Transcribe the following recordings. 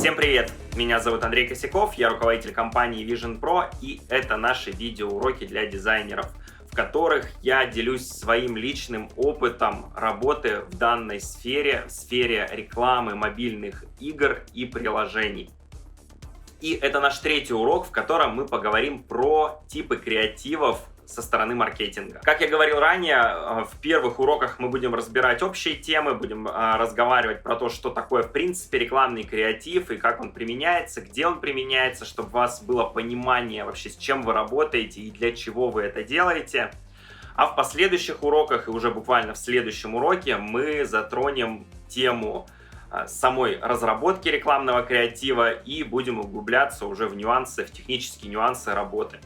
Всем привет! Меня зовут Андрей Косяков, я руководитель компании Vision Pro, и это наши видеоуроки для дизайнеров, в которых я делюсь своим личным опытом работы в данной сфере, в сфере рекламы мобильных игр и приложений. И это наш третий урок, в котором мы поговорим про типы креативов со стороны маркетинга. Как я говорил ранее, в первых уроках мы будем разбирать общие темы, будем разговаривать про то, что такое в принципе рекламный креатив и как он применяется, где он применяется, чтобы у вас было понимание вообще, с чем вы работаете и для чего вы это делаете. А в последующих уроках и уже буквально в следующем уроке мы затронем тему самой разработки рекламного креатива и будем углубляться уже в нюансы, в технические нюансы работы.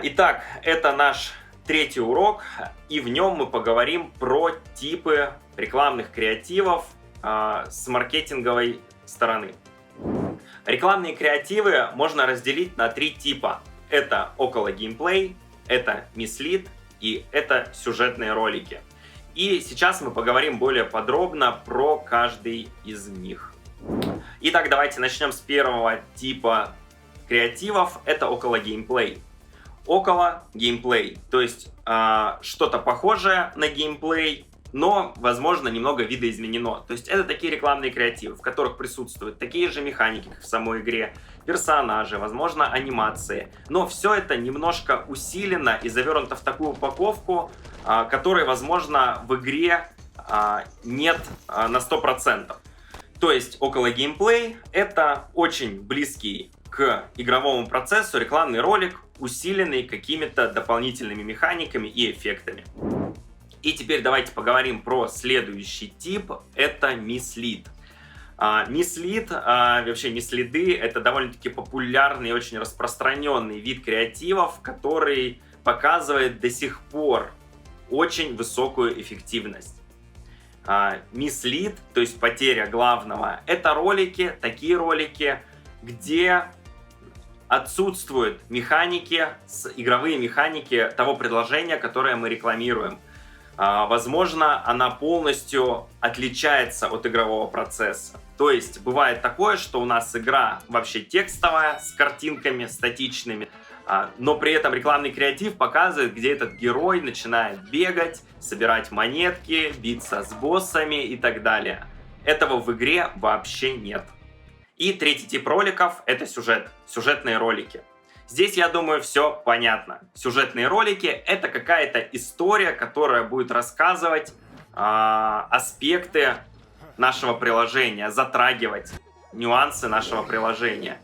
Итак, это наш третий урок, и в нем мы поговорим про типы рекламных креативов с маркетинговой стороны. Рекламные креативы можно разделить на три типа. Это около геймплей, это мислид и это сюжетные ролики. И сейчас мы поговорим более подробно про каждый из них. Итак, давайте начнем с первого типа креативов, это около геймплей. Около геймплей, то есть что-то похожее на геймплей, но, возможно, немного видоизменено. То есть это такие рекламные креативы, в которых присутствуют такие же механики, как в самой игре, персонажи, возможно, анимации. Но все это немножко усилено и завернуто в такую упаковку, которой, возможно, в игре нет на 100%. То есть около геймплей — это очень близкий к игровому процессу рекламный ролик, усиленный какими-то дополнительными механиками и эффектами. И теперь давайте поговорим про следующий тип, это мислид. Мислид, вообще мислиды, это довольно-таки популярный и очень распространенный вид креативов, который показывает до сих пор очень высокую эффективность. Мислид, то есть потеря главного, это ролики, такие ролики, где отсутствуют механики, игровые механики того предложения, которое мы рекламируем. Возможно, она полностью отличается от игрового процесса. То есть бывает такое, что у нас игра вообще текстовая, с картинками статичными, но при этом рекламный креатив показывает, где этот герой начинает бегать, собирать монетки, биться с боссами и так далее. Этого в игре вообще нет. И третий тип роликов — это сюжетные ролики. Здесь, я думаю, все понятно. Сюжетные ролики — это какая-то история, которая будет рассказывать аспекты нашего приложения, затрагивать нюансы нашего приложения.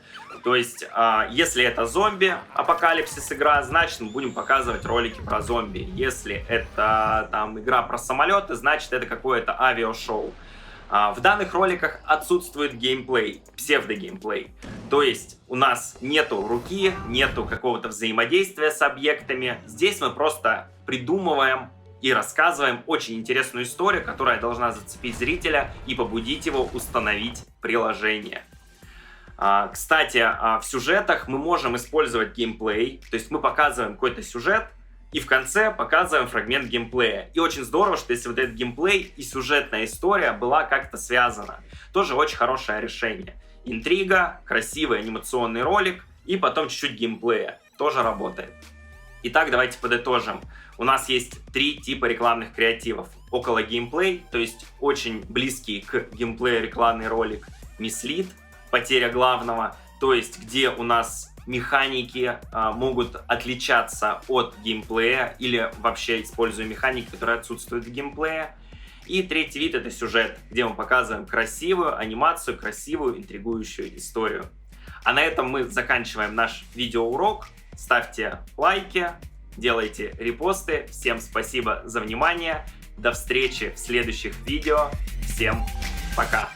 То есть, если это зомби-апокалипсис игра, значит, мы будем показывать ролики про зомби. Если это игра про самолеты, значит, это какое-то авиашоу. В данных роликах отсутствует геймплей, псевдогеймплей. То есть у нас нету руки, нету какого-то взаимодействия с объектами. Здесь мы просто придумываем и рассказываем очень интересную историю, которая должна зацепить зрителя и побудить его установить приложение. Кстати, в сюжетах мы можем использовать геймплей, то есть мы показываем какой-то сюжет, и в конце показываем фрагмент геймплея. И очень здорово, что если вот этот геймплей и сюжетная история была как-то связана. Тоже очень хорошее решение. Интрига, красивый анимационный ролик и потом чуть-чуть геймплея. Тоже работает. Итак, давайте подытожим. У нас есть три типа рекламных креативов. Около геймплей, то есть очень близкий к геймплею рекламный ролик. Мислид, потеря главного, то есть где у нас механики могут отличаться от геймплея или вообще используя механики, которые отсутствуют в геймплее. И третий вид — это сюжет, где мы показываем красивую анимацию, красивую интригующую историю. А на этом мы заканчиваем наш видеоурок. Ставьте лайки, делайте репосты. Всем спасибо за внимание. До встречи в следующих видео. Всем пока!